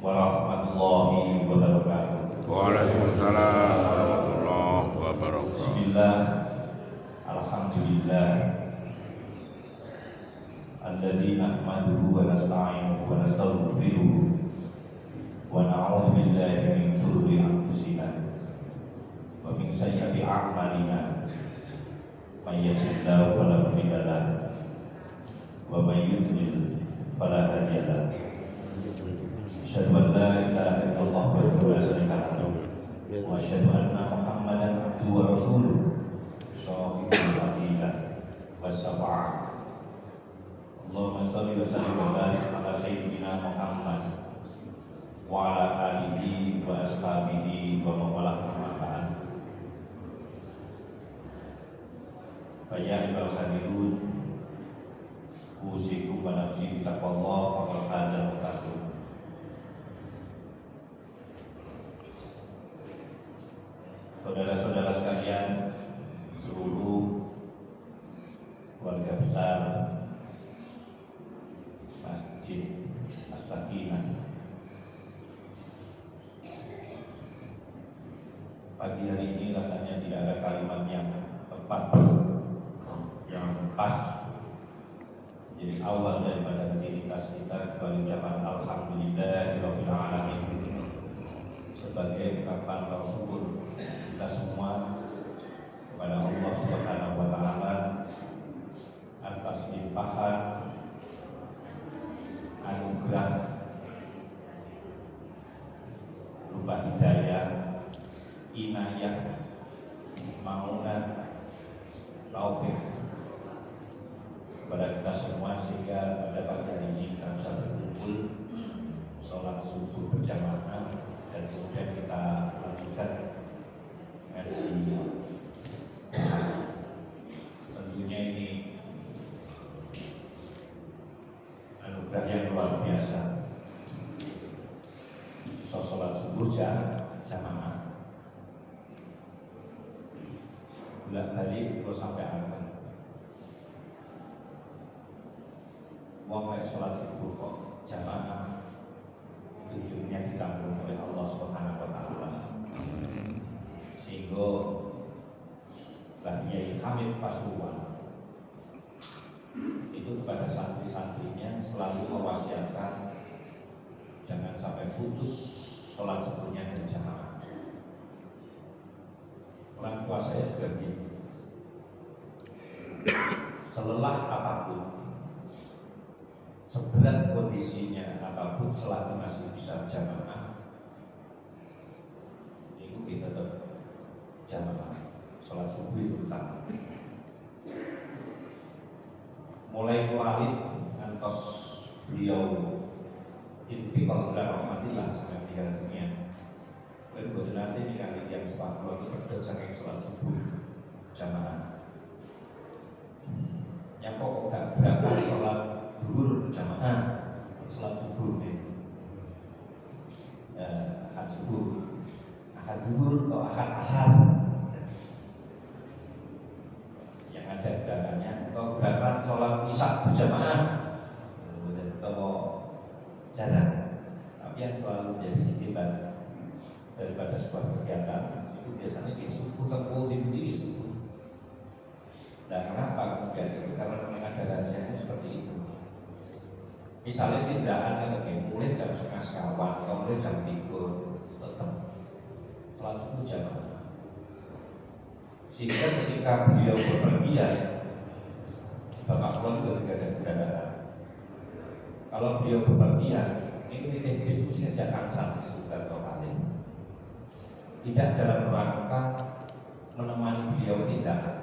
warahmatullahi wabarakatuh. Waalaikumsalam warahmatullahi wabarakatuh. Bismillah, alhamdulillah, alladzi nahmaduhu wa nasta'inuhu wa nastaghfiruh wa na'udzu billahi min shururi anfusina wa min sayyiati a'malina. May yahdihillahu fala mudilla lahu wa may yudlil fala hadiya lahu. Asyhadu an la ilaha illallah wahdahu la syarika lahu wa asyhadu anna Muhammadan abduhu wa rasuluh shahidul fadilah was-syafa'ah. Allahumma shalli wa sallim wa barik ala sayyidina Muhammad wa ala alihi wa ashabihi wa man walah amma ba'd. Fa ya ayyuhal hadirun, usikum wa nafsi bi taqwallah faqad fazal muttaqun. Saudara-saudara sekalian, seluruh keluarga besar Masjid As-Sakinah, pagi hari ini rasanya tidak ada kalimat yang tepat, yang pas jadi awal daripada rutinitas kita kecuali ucapan alhamdulillahirabbil alamin sebagai ungkapan bersyukur kita semua kepada Allah Subhanahu wa taala atas limpahan anugerah berupa hidayah, inayah, maunah, taufik kepada kita semua sehingga pada pagi hari ini kita bisa berkumpul sholat subuh berjamaah dan kemudian kita lanjutkan ngaji. Tentunya ini anugerah yang luar biasa. Sholat subuh jamaah bolak balik terus sampai akhir. Wong kayak sholat subuh kok jamaah, hidupnya ditanggung oleh Allah Subhanahu wa taala. Sehingga Mbah Yai Hamid Pasuruan itu kepada santri-santrinya selalu mewasiatkan jangan sampai putus sholat subuhnya berjamaah. Orang tua saya juga begitu. Selelah apapun, seberat kondisinya apapun, selagi masih bisa jamaah, itu kita tetap jamaah sholat subuh itu utama. Mulai walid ngantos beliau intikal ila rahmatillah sampai meninggal dunia. Dan buat nanti nih kali yang sepuluh itu berdua saking sholat subuh jamaah. Yang pokok gak berapa sholat duhur jamaah, sholat subuh nih. Akad subuh, akad duhur atau akad asar. Yang ada gerakannya atau gerakan sholat isya berjamaah, atau jarang. Tapi yang selalu menjadi istimewa daripada sebuah kegiatan itu biasanya di subuh atau di subuh. Dan kenapa kemudian itu? Karena memang ada rahasianya seperti itu. Misalnya tindakan yang mulai jam 3:30 atau mulai jam 3 tetap sholat subuh jamaah. Sehingga ketika beliau berpergian, Bapak Kulon juga tidak ada keberadaan. Kalau beliau berpergian, ini titip bisnisnya Jakarta Sudarto Khalil. Tidak dalam rangka menemani beliau, tidak.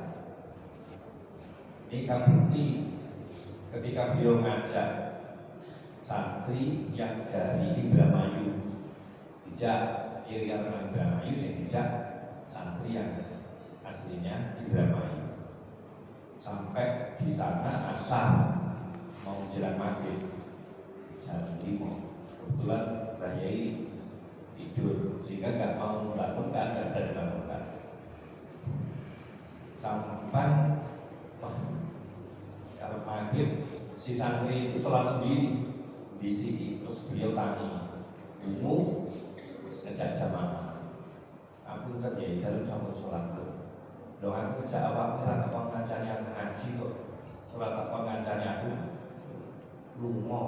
Ini kabukti ketika beliau ngajak santri yang dari Indramayu, dijak Indramayu, saya dijak santri yang aslinya Indramayu. Sampai di sana asar mau menjelang maghrib jam 5. Kebetulan Mbah Yai tidur sehingga nggak mau membangunkan, nggak ada dibangunkan. Sampai kalau maghrib si santri itu sholat sendiri di sini, terus beliau tanya, gelem sama sholat tuh. Doa aku cak awak ora tak kancane aku ngaji kok. Sholat tak kancane aku lunga.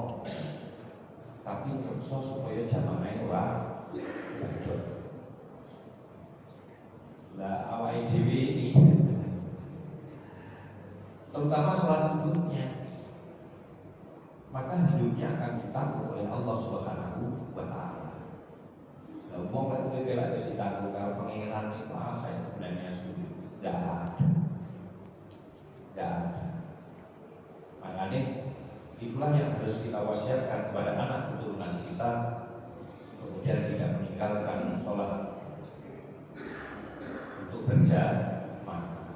Tapi kerja supaya jamaahnya ora gedhot. Lah awake dhewe ini terutama sholat subuhnya, maka hidupnya akan ditanggung oleh Allah Subhanahu wa Ta'ala. Nah, mau kan kowe bela wis ditanggung karo pangeran itu apa yang sebenarnya sudah tidak ada. Tidak ada. Makanya itulah yang harus kita wasiatkan kepada anak keturunan kita, kemudian tidak meninggalkan sholat untuk berjamaah.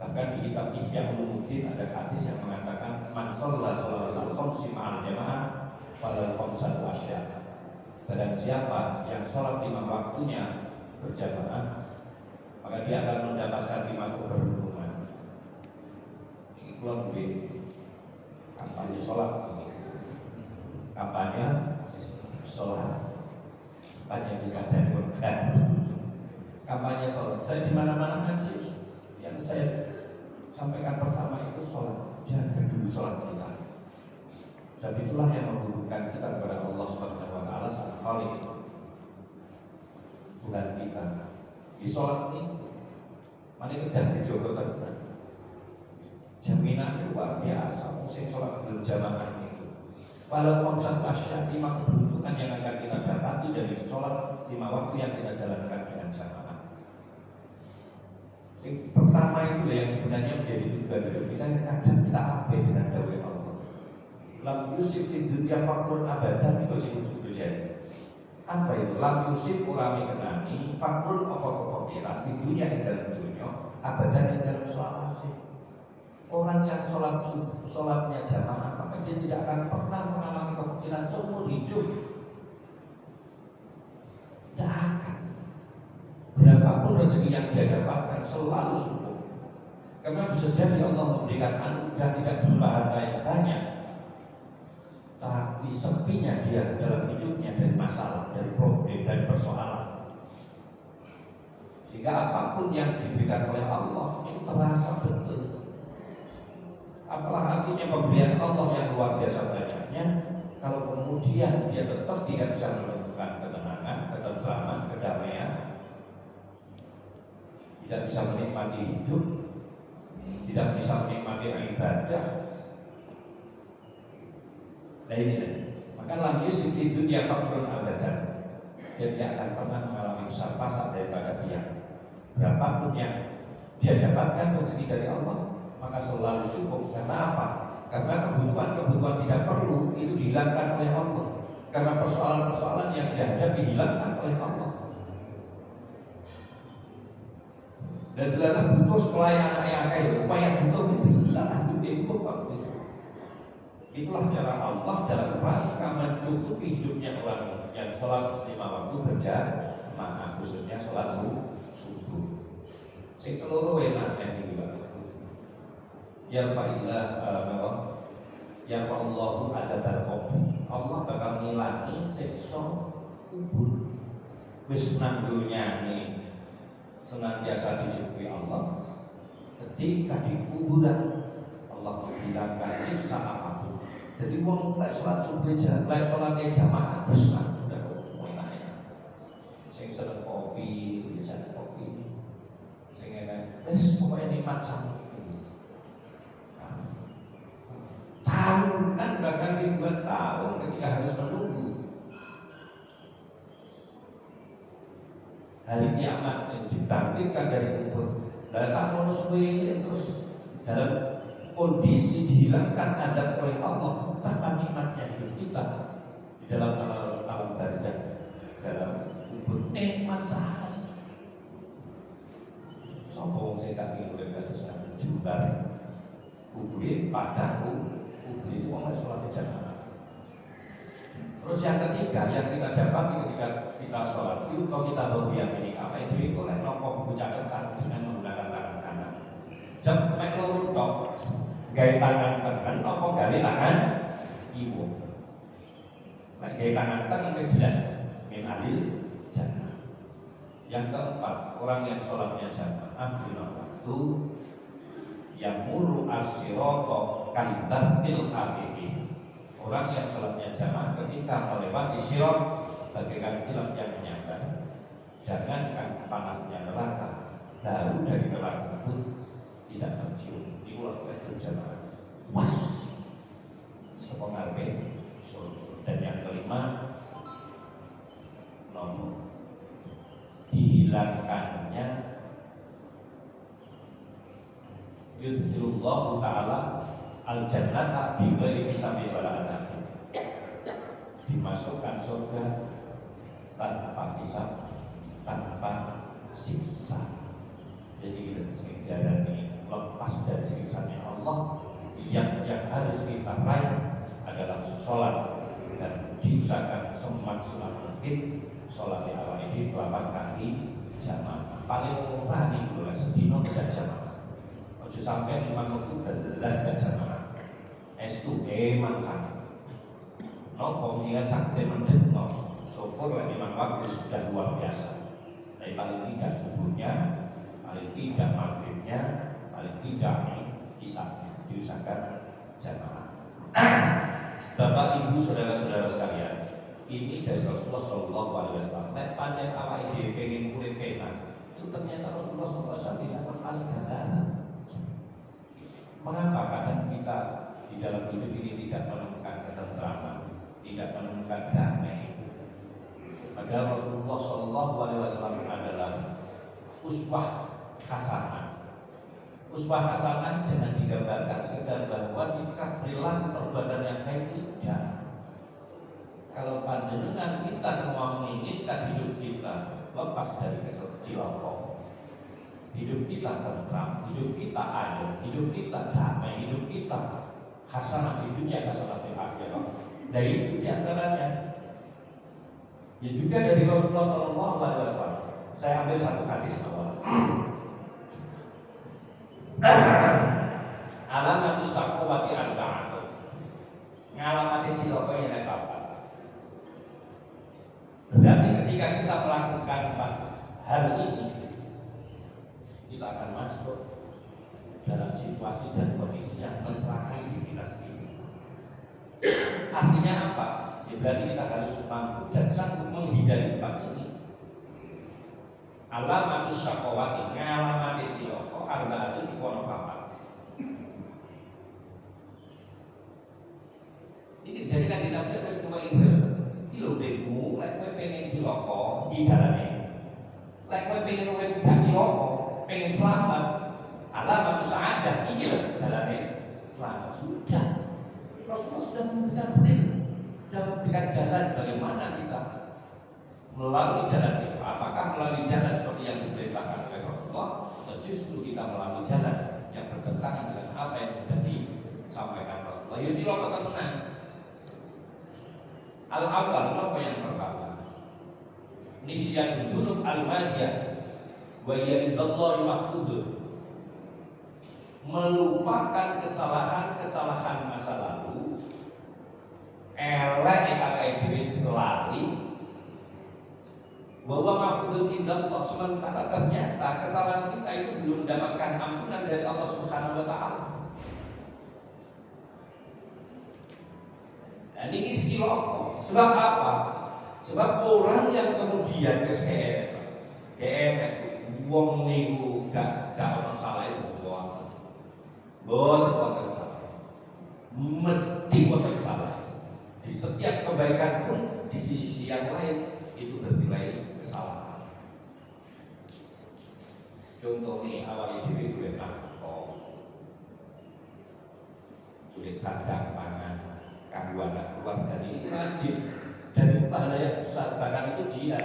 Bahkan di kitab Ihya Ulumuddin ada hadis yang mengatakan man shalla sholatal khamsi ma'al jamaah falal khamsatu asya. Barang siapa yang sholat 5 waktunya berjamaah, maka dia akan mendapatkan 5 keberuntungan. Ini kalau lebih kampanye sholat ini, kampanye sholat, kampanye pilkada dan kampanye sholat. Saya di mana-mana ngaji, yang saya sampaikan pertama itu sholat. Jaga dulu sholat kita. Sebab itulah yang menghubungkan kita kepada Allah Subhanahu wa Ta'ala Sang Khaliq, bukan kita. Di sholat ini mana kita dijogo tenan. Jaminan luar biasa. Sing sholat berjamaah itu. Kalau konsep asya 5 keberuntungan yang akan kita dapati dari sholat 5 waktu yang kita jalankan dengan jamaah. Yang pertama itu yang sebenarnya menjadi tujuan hidup kita, yang kadang kita abai dengan dawai Allah. Lam yusif fid dunya fakrun abadan, itu sing kudu jadi. Apa itu? Lam yusif urami kenani fakrun apa kefakiran fid dunya ing dalam dunya abadan ing dalam selawase. Orang yang sholatnya jamaah, maka dia tidak akan pernah mengalami kefakiran seumur hidup. Tidak akan. Berapapun rezeki yang dia dapatkan selalu cukup. Karena bisa jadi Allah memberikan anugerah tidak berupa harta yang banyak, tapi sepinya dia dalam hidupnya dari masalah, dari problem, dari persoalan. Sehingga apapun yang diberikan oleh Allah itu terasa betul. Apalah artinya pemberian Allah yang luar biasa banyaknya, kalau kemudian dia tetap tidak bisa menemukan ketenangan, ketentraman, kedamaian, tidak bisa menikmati hidup, tidak bisa menikmati ibadah. Nah inilah, maka lam yusif di dunia fakrun abadan, dia tidak akan pernah mengalami besar pasak daripada dia. Berapapun yang dia dapatkan rezeki dari Allah, maka selalu cukup. Karena apa? Karena kebutuhan-kebutuhan tidak perlu itu dihilangkan oleh Allah. Karena persoalan-persoalan yang dihadapi dihilangkan oleh Allah. Dan dalam butuh pelayanan yang kayak upaya butuh hilang itu ibu waktu. Itulah cara Allah dalam rangka mencukupi hidupnya orang yang sholat 5 waktu berjamaah, khususnya sholat subuh. Sing keloro enaknya iki Pak. Ya fa'illah ya fa'allahu adabal qabr. Allah bakal ngilangi siksa kubur. Wis nang dunyane senantiasa dicukupi Allah, ketika di kuburan Allah menghilangkan siksa apapun. Jadi wong lek salat subuh lek salate jamaah wis udah enak. Sing seneng kopi, bisa kopi. Sing enak wis pokoke nikmat sangat. Tahunan bahkan ribuan tahun ketika harus menunggu hari kiamat yang dibangkitkan dari kubur. Dan saat manusia ini terus dalam kondisi dihilangkan adat oleh Allah tanpa nikmatnya hidup kita di dalam alam barzakh, dalam kubur nikmat sekali. Sopo wong sing tak urip kados jembar kubure padang itu orang sholat jamaah. Terus yang ketiga yang kita dapat ketika kita sholat itu kalau kita baru yang ini apa itu oleh nopo buku catatan dengan menggunakan tangan kanan. Jam mekor tok gaya tangan kanan nopo gaya tangan ibu. Nah gaya tangan kanan jelas min alil jannah. Yang keempat, orang yang sholatnya jamaah lima waktu, yang muru as-sirata kalibatil haqiqi. Orang yang sholatnya jamaah ketika melewati sirat bagaikan kilat yang menyambar. Jangankan panasnya neraka, daun dari neraka pun tidak tercium. Ini waktu jamaah. Was, sepengarbe. Dan yang kelima, nomor dihilangkannya yudhilullahu ta'ala al-jannata bighairi hisabin wala adab. Dimasukkan surga tanpa hisab, tanpa siksa. Jadi sejarah ini lepas dari siksanya Allah. Yang harus kita raih adalah sholat dan diusahakan semaksimal mungkin sholat di awal ini 8 kali jamaah. Paling murah nih boleh sedino tidak jamaah. Ojo sampai 5 waktu 11 gak jamaah. S2 emang sangat. No, pementingan sakit mendet no. Syukur lah 5 waktu sudah luar biasa. Tapi paling tidak subuhnya, paling tidak maghribnya, paling tidak isya diusahakan jamaah. Bapak Ibu saudara-saudara sekalian, ini dari Rasulullah SAW. Nek panjang awak ide pengen kulit penak, itu ternyata Rasulullah SAW bisa paling gandana. Mengapa kadang kita di dalam hidup ini tidak menemukan ketentraman, tidak menemukan damai? Padahal Rasulullah SAW adalah uswah hasanah. Uswah hasanah jangan digambarkan sekedar bahwa sikap perilaku perbuatan yang baik, tidak. Kalau panjenengan kita semua menginginkan hidup kita lepas dari kecilokok, hidup kita tentram, hidup kita adil, hidup kita damai, hidup kita hasanah di dunia, hasanah di akhirat. Dari itu diantaranya. Ya juga dari Rasulullah SAW. Saya ambil satu hadis awal. Alamat sakwati arba'atun. Ngalamati ciloko yang ada apa? Berarti ketika kita melakukan hal ini, kita akan masuk dalam situasi dan kondisi yang mencelakai diri kita sendiri. Artinya apa? Ya berarti kita harus mampu dan sanggup menghindari empat ini. Alamatus syaqawati, ngalamati ciloko arba'atun di kono papat. Ini jadi kan Nabi wis ngomong lho bemu, lek kowe pengen ciloko di dalane. Lek kowe pengen urip gak ciloko, pengen selamat, alamatus sa'adah iki lho dalane selamat. Sudah. Rasulullah sudah memberikan jalan bagaimana kita melalui jalan itu. Apakah melalui jalan seperti yang diperintahkan oleh Rasulullah, atau justru kita melalui jalan yang bertentangan dengan apa yang sudah disampaikan Rasulullah? Ya ciloko tenan. Al-awwal, apa yang pertama? Nisyan dzunub al-madiyah wa ya indallahi mahfudun. Melupakan kesalahan-kesalahan masa lalu, elek yang dhewe lali, bahwa mahfudun indallah, sementara ternyata kesalahan kita itu belum mendapatkan ampunan dari Allah Subhanahu wa taala. Dan ini istilah. Sebab apa? Sebab orang yang kemudian wong niku gak ono salah itu boten salah. Mesti boten salah. Di setiap kebaikan pun di sisi yang lain itu bernilai kesalahan. Contohnya awal dhewe kuwi kulit sadang pangan kanggo anak keluarga ini wajib dan pahala yang besar, bahkan itu jihad.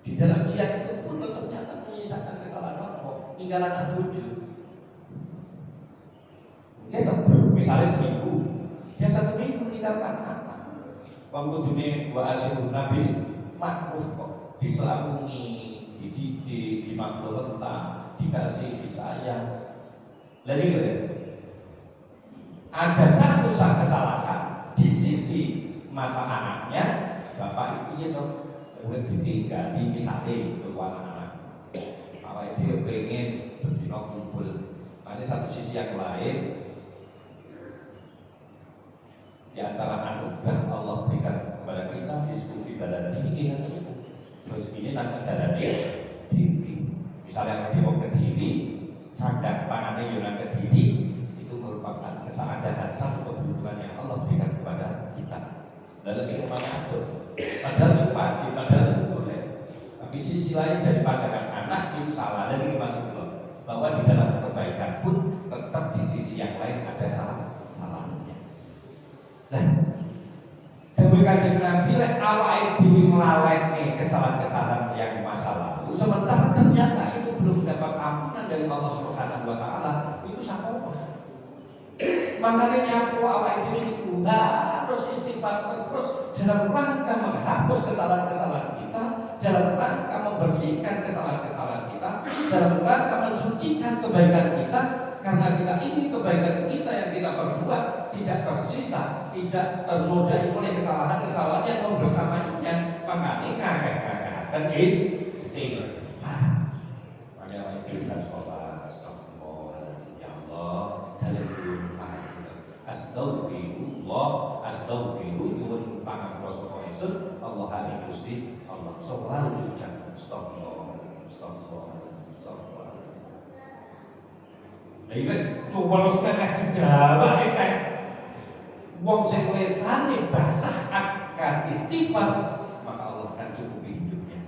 Di dalam jihad itu pun ternyata menyisakan kesalahan apa? Tinggal anak tujuh. Kita misalnya seminggu, dia 1 minggu meninggalkan anak. Wangkudune wa asyirun nabil makruf kok, diselambungi, dididik, dimakmur rentah, dikasih, disayang. Lalu gitu. Ada satu kesalahan di sisi mata anaknya, bapak ibu itu Urip ditinggali misalnya untuk anak-anak. Awake dhewe pengen berdino kumpul. Ada satu sisi yang lain di antara anugerah Allah berikan kepada kita diskusi badan tinggi itu. Terus ini nanti darah TV. Misalnya lagi mau ke diri, sadar pangannya yang ke diri, itu merupakan kesaadahan satu kebutuhan yang Allah berikan kepada kita. Dalam semua itu, padahal itu wajib, padahal itu boleh. Tapi sisi lain dari pandangan anak itu salah dan ini masih belum. Bahwa di dalam kebaikan pun tetap di sisi yang lain ada salahnya. Nah, Dewi Kanjeng Nabi lek awake dhewe nglawekne kesalahan-kesalahan yang masa lalu, sementara ternyata itu belum dapat ampunan dari Allah Subhanahu wa taala, itu sakono. Makanya aku awake dhewe niku harus istighfar terus dalam rangka menghapus kesalahan-kesalahan kita, dalam rangka membersihkan kesalahan-kesalahan kita, dalam rangka mensucikan kebaikan kita, karena kita ini kebaikan kita yang kita perbuat tidak tersisa, tidak ternodai oleh kesalahan-kesalahan yang membersamainya. Makanya ngakak-ngakak istighfar. Makanya kita sholat astagfirullah ya Allah dalam rumah. Astagfirullah, astagfirullah pangampura sapa ingsun Allah ing Gusti Allah. Selalu ucap astagfirullah, astagfirullah, astagfirullah. Lha iki coba setengah dijawa nek wong sing lesane basah akan istighfar, maka Allah akan cukupi hidupnya.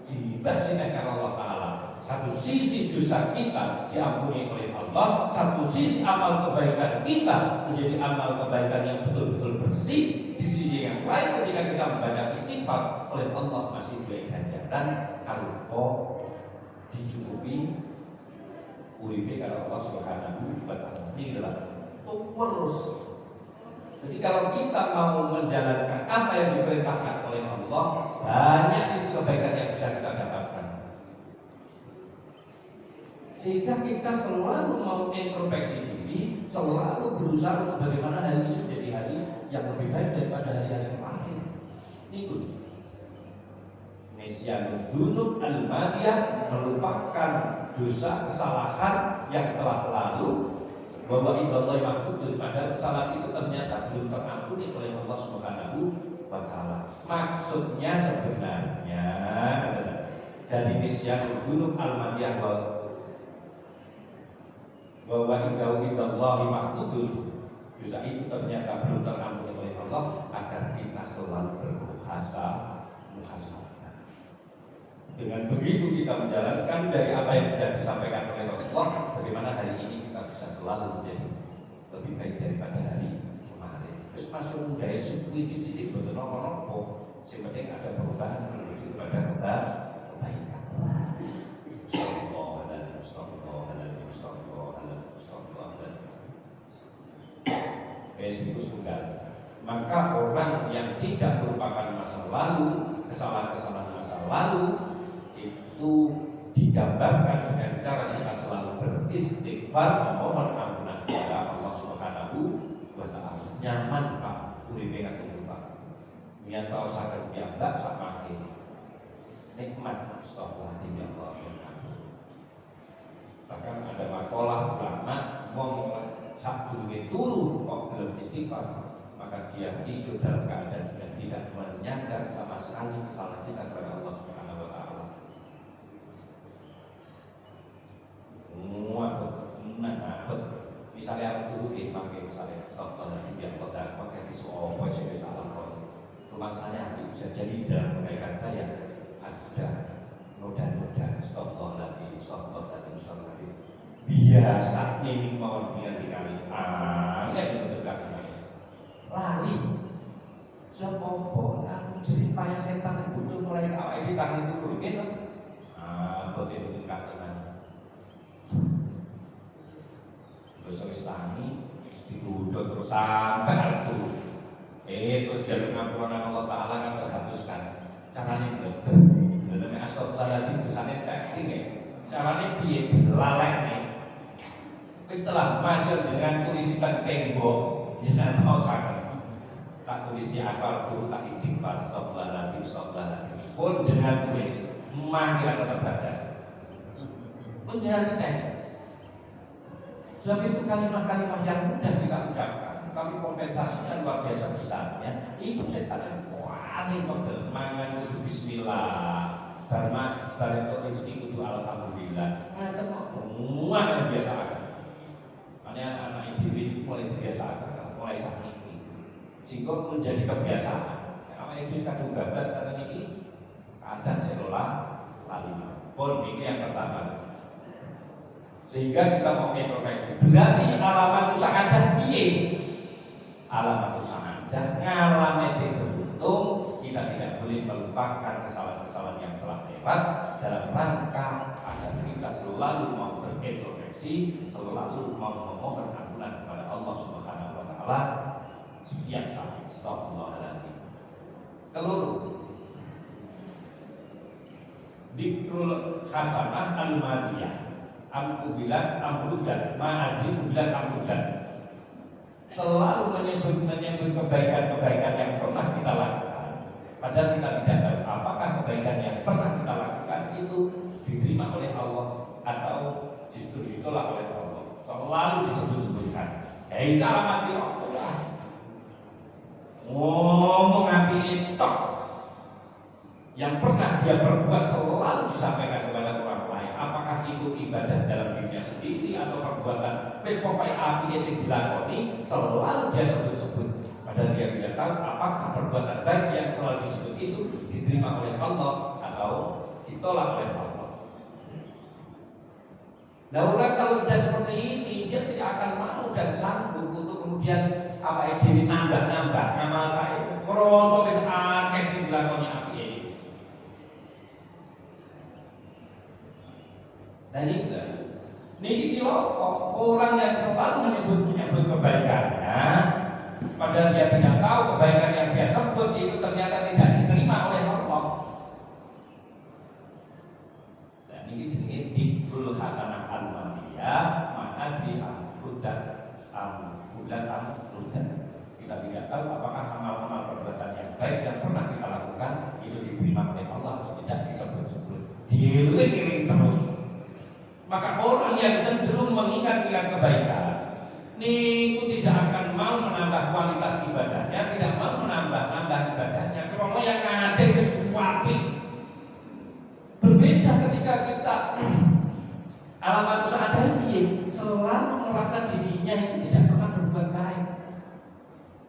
Dibahaskan karena Allah Ta'ala. Satu sisi dosa kita diampuni oleh Allah, satu sisi amal kebaikan kita menjadi amal kebaikan yang betul-betul bersih. Di sisi yang lain ketika kita membaca istighfar oleh Allah masih diberi ganjaran arupa dicukupi uripe karena Allah Subhanahu wa taala. Ini adalah terus. Jadi kalau kita mau menjalankan apa yang diperintahkan oleh Allah, banyak sisi kebaikan yang bisa kita dapatkan. Sehingga kita selalu mau introspeksi diri, selalu berusaha untuk bagaimana hari ini menjadi hari yang lebih baik daripada hari-hari kemarin. Itu Nisyanul Dunub Al-Madiyah, melupakan dosa kesalahan yang telah lalu, bahwa indallahi mahfudun, pada kesalahan itu ternyata belum terampuni oleh Allah Subhanahu wa taala. Maksudnya sebenarnya dari Nisyanul Dunub Al-Madiyah bahwa indallahi mahfudun, dosa itu ternyata belum terampuni oleh Allah, agar kita selalu bermuhasabah. Dengan begitu kita menjalankan dari apa yang sudah disampaikan oleh Rasulullah, bagaimana hari ini kita bisa selalu menjadi lebih baik daripada hari kemarin. Terus masuk budaya suku di sini betul nopo-nopo, yang penting ada perubahan menuju kepada kebaikan. Itu tunggal. Maka orang yang tidak melupakan masa lalu, kesalahan-kesalahan masa lalu, itu digambarkan dengan cara kita selalu beristighfar, memohon ampunan kepada Allah Subhanahu wa taala. Nyaman Pak, uripe ngaten Pak. Yen tau saged piyambak samake nikmat astagfirullahaladzim ya Allah. Bahkan ada makalah ulama ngomong sadurunge turu kok gelem istighfar, maka dia hidup dalam keadaan sudah tidak menyadar sama sekali kesalahan kita kepada Allah Subhanahu wa taala. Misalnya aku dulu pakai misalnya software yang kodak pakai tisu opo sih salah kok. Rumah saya bisa jadi dalam kebaikan saya ada noda-noda software lagi biasa ini mau dikali angin bentukkan lali sepopo aku jadi payah setan butuh mulai awal di tangan itu dulu gitu betul-betul katakan terus tangi digudo terus sampai itu terus jalur ngampunan Allah Ta'ala kan terhapuskan caranya bener namanya astagfirullahaladzim kesannya teknik ya caranya piye lalek nih setelah masuk dengan tulisikan tembok jangan mau sangat tak tulis si akal guru tak istighfar astagfirullahaladzim pun jangan tulis manggilan tetap batas pun jangan dicek. Sebab itu kalimat-kalimat yang mudah kita ucapkan tapi kompensasinya luar biasa besarnya. Ibu setan yang paling pegel mangan itu bismillah bareng kok rezeki kudu alhamdulillah ngaten kok semua yang biasa akan anak-anak individu mulai terbiasa mulai saat ini sehingga menjadi kebiasaan. Apa itu kadung bablas kata ini kadang saya lola lali pun ini yang pertama. Sehingga kita mau introspeksi berarti alamat usahadah piye? Alamat usahadah ngalamin beruntung kita tidak boleh melupakan kesalahan-kesalahan yang telah lewat dalam rangka agar kita selalu mau berintrospeksi, selalu mau memohon ampunan kepada Allah Subhanahu wa taala yang sah. Astagfirullahaladzim. Keluru dikrul hasanah al-madiyah amku bilang amrudan ma'adri bilang amrudan selalu menyebut kebaikan-kebaikan yang pernah kita lakukan padahal kita tidak tahu apakah kebaikan yang pernah kita lakukan itu diterima oleh Allah atau justru ditolak oleh Allah. Selalu disebut-sebutkan hei alamat Allah ngomong api tok yang pernah dia perbuat selalu disampaikan kepada orang lain. Apakah itu ibadah dalam dirinya sendiri atau perbuatan wis pokoknya api yang dilakoni selalu dia sebut-sebut. Padahal dia tidak tahu apakah perbuatan baik yang selalu disebut itu diterima oleh Allah atau ditolak oleh Allah. Nah orang kalau sudah seperti ini dia tidak akan mau dan sanggup untuk kemudian apa ini nambah-nambah amal saya. Kroso wis akeh sing dilakoni api ini. Dan ini ciloko orang yang selalu menyebut kebaikannya, padahal dia tidak tahu kebaikan yang dia sebut itu ternyata tidak diterima oleh Allah. Dan ini jenis dikrul hasanah al-maliyah ma'adri al-hudan al-hudan al-hudan. Kita tidak tahu apakah amal-amal perbuatan yang baik yang pernah kita lakukan itu diterima oleh Allah atau tidak disebut-sebut. Dieling-eling terus. Maka orang yang cenderung mengingat-ingat kebaikan niku tidak akan mau menambah kualitas ibadahnya, tidak mau menambah ibadahnya. Karena yang ada itu wapi. Berbeda ketika kita alamat usaha ini selalu merasa dirinya itu tidak pernah berbuat baik.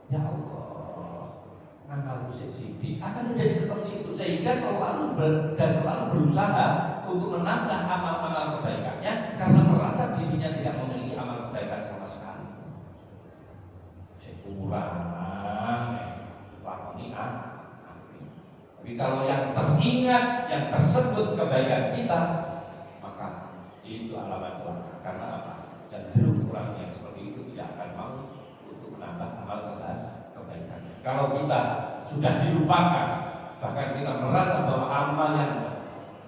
Ya Allah, ngamal sithik akan menjadi seperti itu sehingga selalu berusaha untuk menambah amal-amal kebaikannya karena merasa dirinya tidak memiliki amal kebaikan sama sekali. Saya kurang lakoni tapi kalau yang teringat, yang tersebut kebaikan kita, maka itu alamat celaka. Karena apa? Cenderung orang yang seperti itu tidak akan mau untuk menambah amal kebaikannya. Kalau kita sudah dilupakan, bahkan kita merasa bahwa amal yang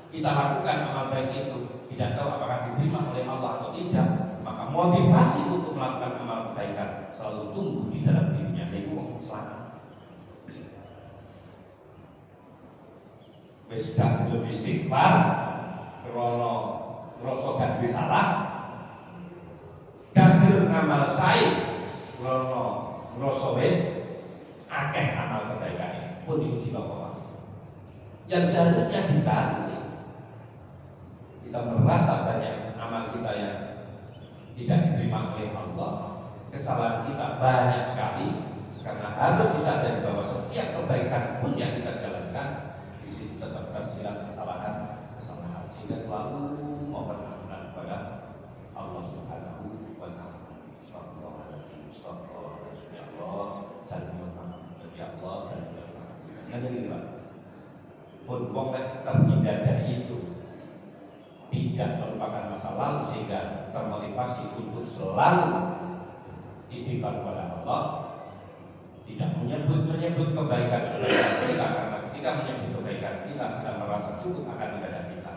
kita lakukan amal baik itu tidak tahu apakah diterima oleh Allah atau tidak, maka motivasi untuk melakukan amal kebaikan selalu tumbuh di dalam dirinya. Itu selamat. Wis gak gelem istighfar krana ngrasa gak duwe salah, gak gelem ngamal sae krana ngrasa wis akeh amal kebaikan pun itu cilaka. Yang seharusnya dibalik, kita merasa banyak amal kita yang tidak diterima oleh Allah, kesalahan kita banyak sekali, karena harus disadari bahwa setiap kebaikan pun yang kita jalankan di situ tetap tersirat kesalahan, sehingga selalu mohon ampunan kepada Allah Subhanahu wa taala. Astagfirullahaladzim, astagfirullahaladzim, ya Allah, dan ya Allah, dan ya Allah. Yang kedua, pun wong terhindar dari itu, tidak melupakan masa lalu sehingga termotivasi untuk selalu istighfar kepada Allah, tidak menyebut kebaikan kita, karena ketika menyebut kebaikan kita merasa cukup akan ibadah kita,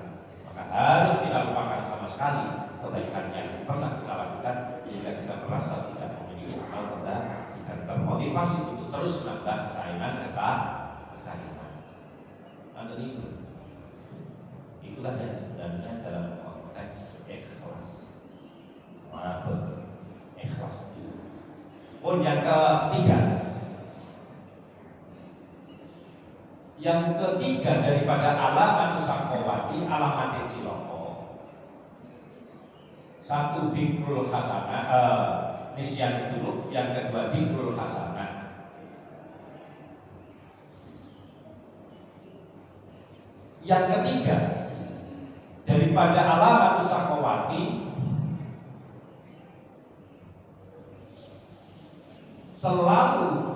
maka harus kita lupakan sama sekali kebaikan yang pernah kita lakukan sehingga kita merasa tidak memiliki amal kebaikan, termotivasi untuk terus menambah kesayangan. Itu itulah yang sebenarnya dalam konteks ikhlas. Ikhlas itu. Oh, yang ketiga daripada alamat sakowati, alamat ciloko. Satu dikrul hasanah, nisyan dulu. Yang kedua dikrul hasanah. Yang ketiga daripada alamat sakowati, selalu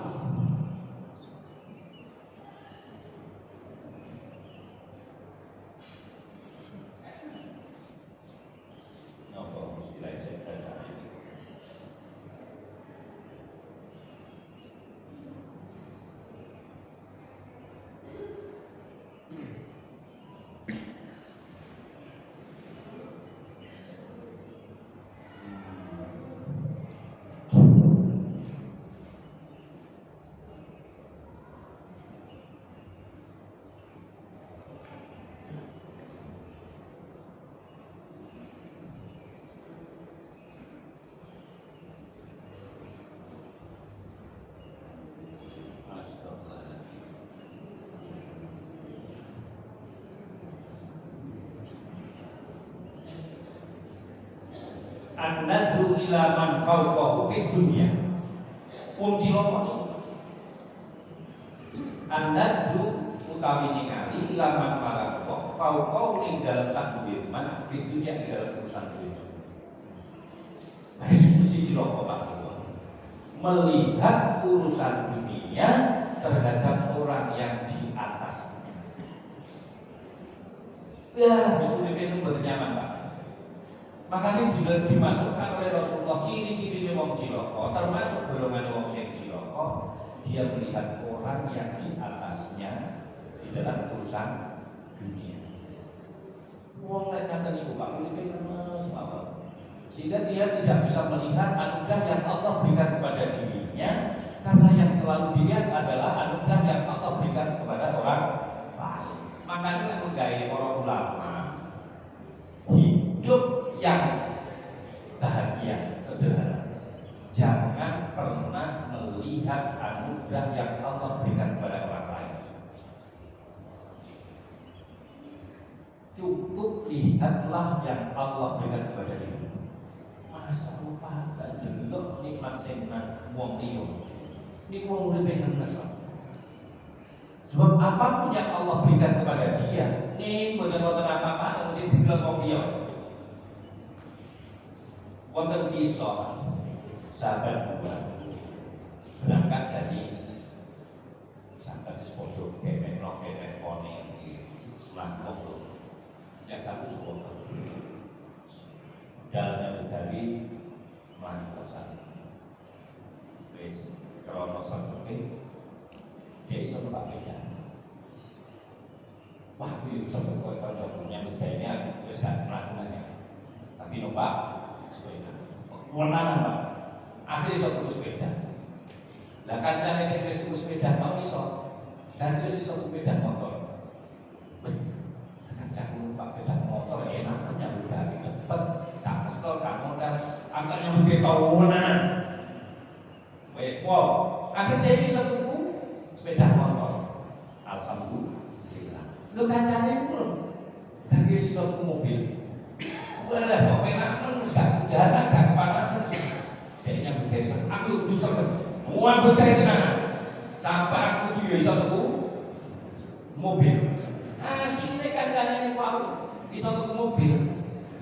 an-nadru ila man fawqahu fid dunya. Kunci rokok an-nadru utawi ningali ila man fawqahu ing dalam sak man fid dunya, ing dalam urusan dunia. Mesti rokok Pak, melihat urusan dunia terhadap orang yang di atasnya. Ya, misalnya itu bernyaman Pak. Makanya dimasukkan oleh Rasulullah ciri-ciri wong ciloko, termasuk golongan wong sing ciloko, dia melihat orang yang di atasnya di dalam urusan dunia. Wong lek ngaten niku Pak, uripe lemes mawon. Sehingga dia tidak bisa melihat anugerah yang Allah berikan kepada dirinya, karena yang selalu dilihat adalah anugerah yang Allah berikan kepada orang lain. Makanya gawe para ulama hidup yang bahagia, sederhana. Jangan pernah melihat anugerah yang Allah berikan kepada orang lain. Cukup lihatlah yang Allah berikan kepada diri. Masa lupa dan delok nikmat sing nang wong liya. Niku wong uripe ngenes. Sebab apapun yang Allah berikan kepada dia, ini boten wonten apa-apa sing didelok wong liya. Wonten kisah sahabat dua berangkat dari sahabat sepodo kemek poni di Selangor, yang satu sepodo dalamnya dari Mangkosan. Wes kalau nosan dia bisa numpak beda. Wah, itu sampai kau punya bedanya wes gak melakukannya, tapi numpak warna Pak. Akhirnya iso tuku sepeda. Lah kancane sing wis tuku sepeda mau iso. Dan wis iso tuku sepeda motor. Kancaku Pak sepeda motor enak nyambut gawe cepet, gak kesel, gak modal. Angkat nyambut gawe tahunan. Wis po. Akhirnya iso tuku sepeda motor. Alhamdulillah. Lu kancane ku lho. Dan wis iso tuku mobil. Wah, kok enak men gak jalan gak kepanasan sih. Kayaknya bergeser. Aku kudu sampe muang betai tenanan. Sampai aku kudu iso tuku mobil. Akhirnya kancane niku aku iso tuku mobil.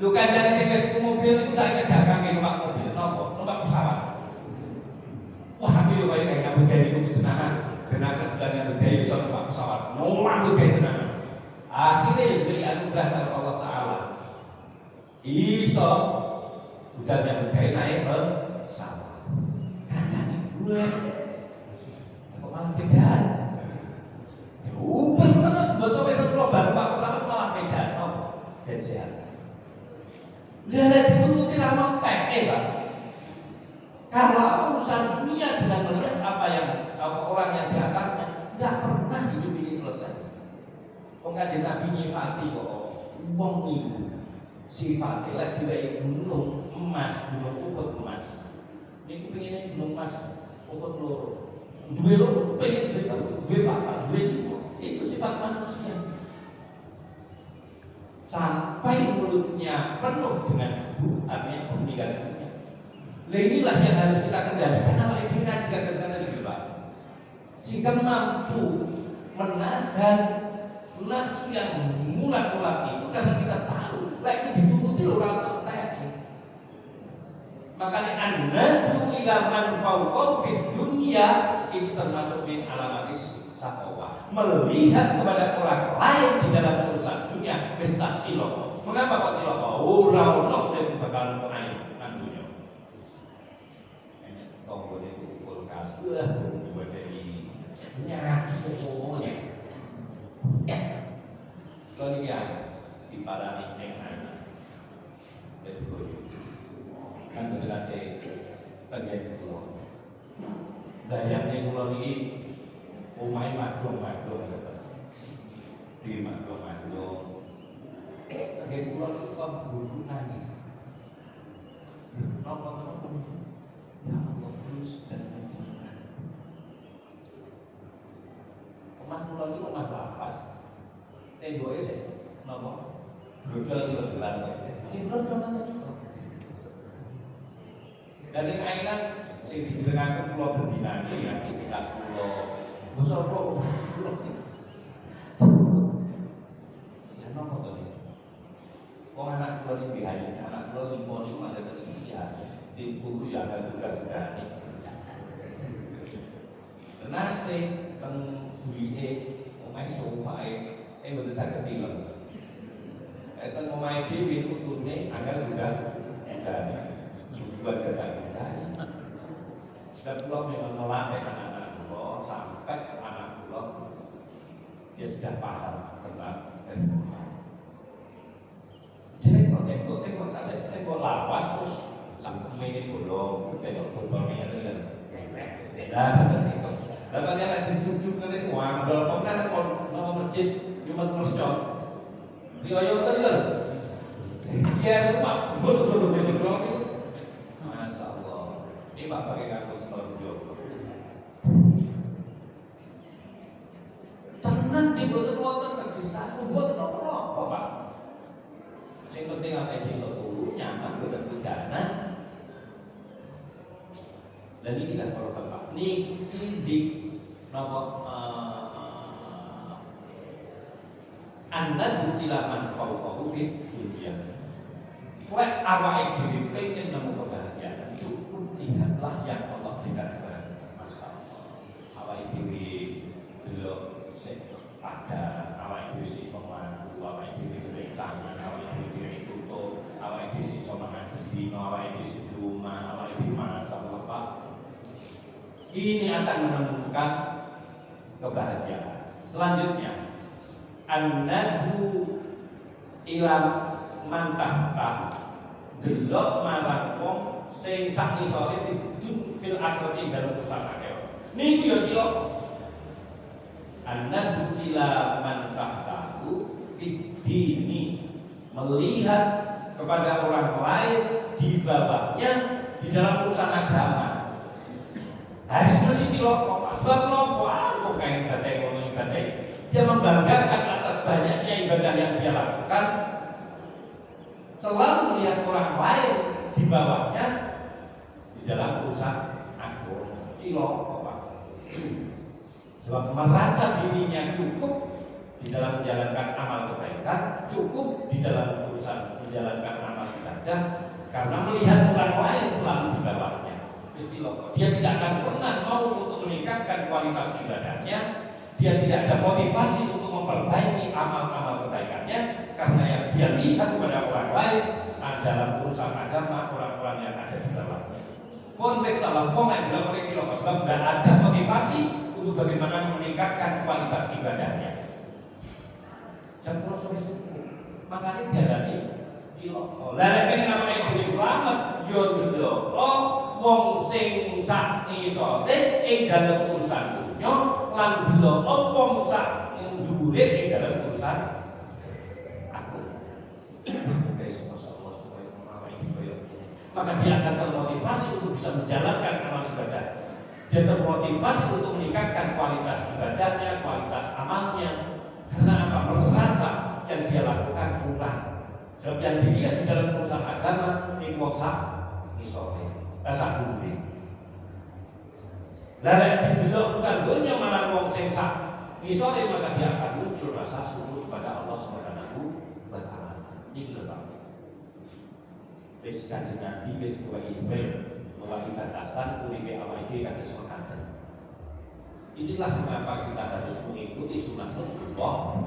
Lu kancane sing wis tuku mobil niku saiki wis gak kangge numpak mobil, napa? Numpak pesawat. Wah, aku yo kaya nyambut gawe niku tenanan. Ben aku dan gawe iso numpak pesawat. Muang betai tenanan. Akhirnya diberi anugerah dari Allah Ta'ala. Iso budalnya bergaya naik pesawat. Kancane gue kok malah bedaan. Uber terus basa wis global Pak pesawat malah bedaan nopo? Ben sehat. Lihat dituruti ramon Pak. Kalau urusan dunia dengan melihat apa yang selesai. Wong Kanjeng Nabi nyifati kok wong niku sifate lek diwai gunung emas, gunung Uhud emas. Niku pengine gunung emas Uhud loro. Duwe loro pengen duwe telu, duwe papat, duwe lima. Itu sifat manusia. Sampai mulutnya penuh dengan bu, artinya pembicaraan. Nah inilah yang harus kita kendalikan. Awak dhewe ngaji kesana iki, Pak. Sehingga mampu menahan nafsu yang mulat-mulat itu, karena kita tahu lagi dituruti orang tadi. Makanya an-nadru ila man fawqa fid dunya itu termasuk min alamatis saqawah. Melihat kepada orang lain di dalam urusan dunia wis tak cilok. Mengapa kok cilok? Ora ono nek bakal ayo nang dunya. Ini tonggo niku kulkas. Buat dari nyakit. Kalau ini diparani yang anak betul kan betul ada tengen pulau dayangnya pulau ini umai maklum di maklum tengen pulau itu kan duduk nangis nopo ya Allah terus dan mencintai rumah pulau ini rumah lapas temboknya sih, nopo, brodol juga berlantai. Ini brodol lantai juga. Dan yang ainan, sing didengarkan pulau berdina ini aktivitas pulau, besar pulau ini. Ya nopo tadi. Kok anak pulau ini bihayu, anak pulau limo ini ada tadi ya, tim guru ya ada juga nih. Nanti teng buihe, omai sopai. Betul saya ketilang. Itu memai dewi uturnya agar sudah buat kedatangan. Dan pulau memang melatih anak-anak pulau sampai anak pulau dia sudah paham tentang jadi kalau tembok kasih tembok lapas terus sampai mainin bolong tembok bolongnya dengan beda tembok. Dapat yang duduk nanti uang kalau kan kalau masjid cuma meluncur, riwayat tadi kan, iya rumah, betul, masya Allah, ini pak pakai kartu snorkel, tenang di betul wonten tergesa, buat apa pak? Yang penting apa di satu nyaman, betul budana, dan ini kan kalau bapak, ini di nopo. An-nadru ila man fawqahu fid dunya. Lek awake dhewe pengen nemu kebahagiaan, cukup lihatlah yang Allah berikan kepada masalah. Awake dhewe delok sing ada, awake dhewe iso mlaku, awake dhewe duwe tangan, awake dhewe duwe tutuk, awake dhewe iso mangan dino, awake dhewe di rumah, awake dhewe masak apa. Ini akan menemukan kebahagiaan. Selanjutnya an-nadru ila man tahta delok marang wong sing sak isore fil akhirati dalam urusan akhirat. Niku ya cilok. An-nadru ila man tahtahu fid dini, melihat kepada orang lain di bawahnya di dalam urusan agama. Harus mesti cilok. Sebab nopo kok kayak ibadah dia membanggakan atas banyaknya ibadah yang dia lakukan, selalu melihat orang lain di bawahnya di dalam urusan agama. Cilok apa? Sebab merasa dirinya cukup di dalam menjalankan amal kebaikan, cukup di dalam urusan menjalankan amal ibadah, karena melihat orang lain selalu di bawahnya. Dia tidak akan pernah mau untuk meningkatkan kualitas ibadahnya. Dia tidak ada motivasi untuk memperbaiki amal-amal kebaikannya, karena yang dia lihat kepada orang lain dalam urusan agama orang-orang yang ada di bawahnya. Pun salah yang dilakukan oleh cilok, sebab tidak ada motivasi untuk bagaimana meningkatkan kualitas ibadahnya. Dan proses itu makanya diadani cilok. Lalu ini namanya Ibnu Selamat, yodlo, wong sing sak isore ing dalam urusan dunya lan delok wong sak boleh di dalam urusan aku. Maka dia akan termotivasi untuk bisa menjalankan amal ibadah. Dia termotivasi untuk meningkatkan kualitas ibadahnya, kualitas amalnya. Karena apa? Merasa yang dia lakukan kurang. Sebab yang dilihat di dalam urusan agama ini wongsak isore, rasa bumi. Lalu di dalam urusan dunia marang wong sing sak isore, maka dia akan muncul rasa syukur kepada Allah Subhanahu wa taala. Ini lho Pak. Wis kanjeng Nabi wis kuwi melalui batasan uripe awake dhewe kados mekaten. Inilah mengapa kita harus mengikuti sunnah Rasulullah.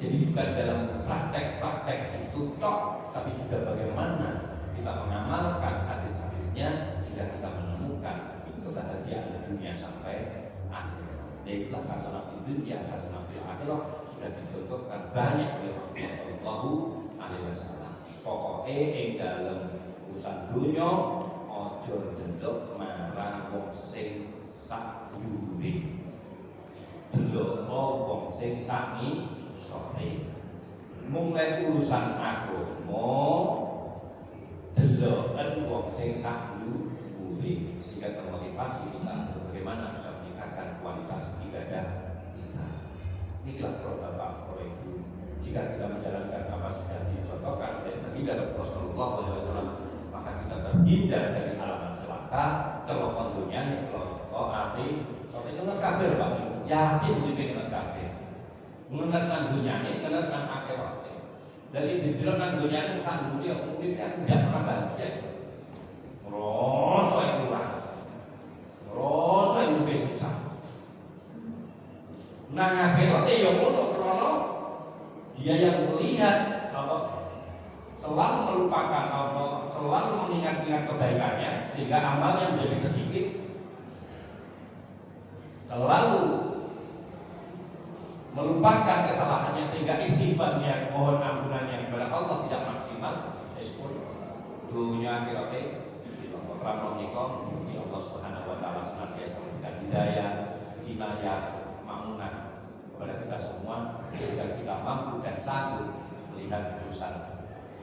Jadi bukan dalam praktek-praktek itu tok, tapi juga bagaimana kita mengamalkan hadis-hadisnya sehingga kita menemukan kebahagiaan dunia sampai akhir. Itulah hasanah fid dunya, hasanah fil akhirah sudah dicontohkan banyak oleh Rasulullah Shallallahu Alaihi Wasallam. Pokoknya ing dalam urusan dunia ojo ndelok marang wong sing sak dhuwure. Delok wong sing sami sore. Mulai urusan agama deloken wong sing sak dhuwure sehingga termotivasi kita bagaimana bisa meningkatkan kualitas ibadah kita. Inilah program Bapak Ibu. Jika kita menjalankan apa sudah dicontohkan oleh Nabi Rasulullah SAW, maka kita terhindar dari halaman celaka, celaka dunia, celaka akhir. Kalau ini ngenes kabeh Pak, yakin ini ngenes kabeh. Ngenes nang dunia ini, ngenes nang akhirat. Dari situ didelok nang dunia ini sak dunia urip kan tidak pernah bahagia. Rasa yang kurang, rasa yang lebih susah. Nang akhirat ya ngono krono dia yang melihat apa selalu melupakan apa selalu mengingat-ingat kebaikannya sehingga amalnya menjadi sedikit, selalu melupakan kesalahannya sehingga istighfarnya, mohon ampunannya kepada Allah tidak maksimal. Espun dunia akhiratnya program menikah di Allah Subhanahu Wa Taala senantiasa memberikan hidayah, hidayah, makmunah kepada kita semua sehingga kita mampu dan sanggup melihat urusan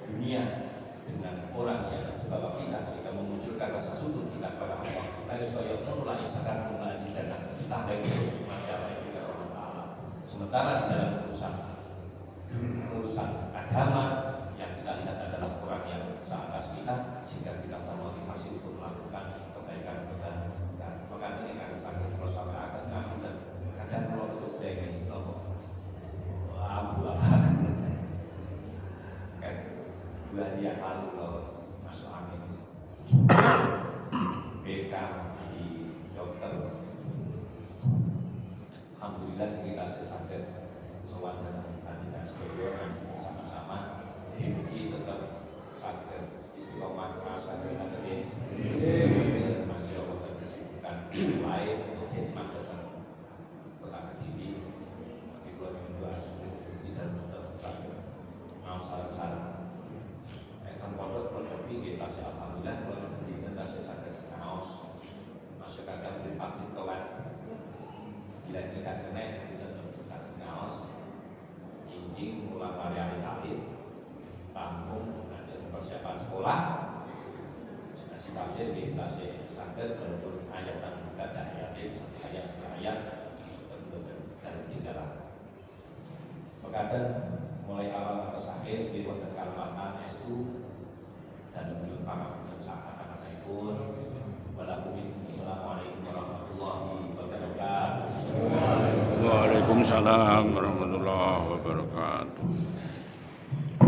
dunia dengan orang yang sebab kita sehingga memunculkan rasa syukur kita kepada Allah. Lalu supaya mulai sadar mulai dan kita baik terus menghadapi kita Allah Taala. Sementara di dalam urusan agama yang kita lihat adalah orang yang seatas kita sehingga kita termotivasi untuk melakukan kebaikan-kebaikan. Maka ini kan sangat kalau sampai akan kamu dan kadang kalau untuk dengan kan 2 hari yang lalu kalau masuk angin BK di dokter, alhamdulillah kita sakit soal dengan kandidat studio sama-sama sehingga tetap sakit istiqomah sakit ini masih ada kesibukan lain untuk khidmat tetap kota Kediri di bulan kedua tidak sudah sakit mau saran kan pondok produksi kita alhamdulillah kalau kita sakit kaos masuk kadang berpakaian telat bila kita kena kita terus sakit kaos injing mulai hari talib tampung dan persiapan sekolah si tafsir kita sakit menurut ayat dan kata ayat sampai ayat dari di dalam berkata mulai awal atas akhir di wonten kalimatan estu dan menurut para kata-kata pun Wassalamualaikum warahmatullahi wabarakatuh. Waalaikumsalam warahmatullahi wabarakatuh.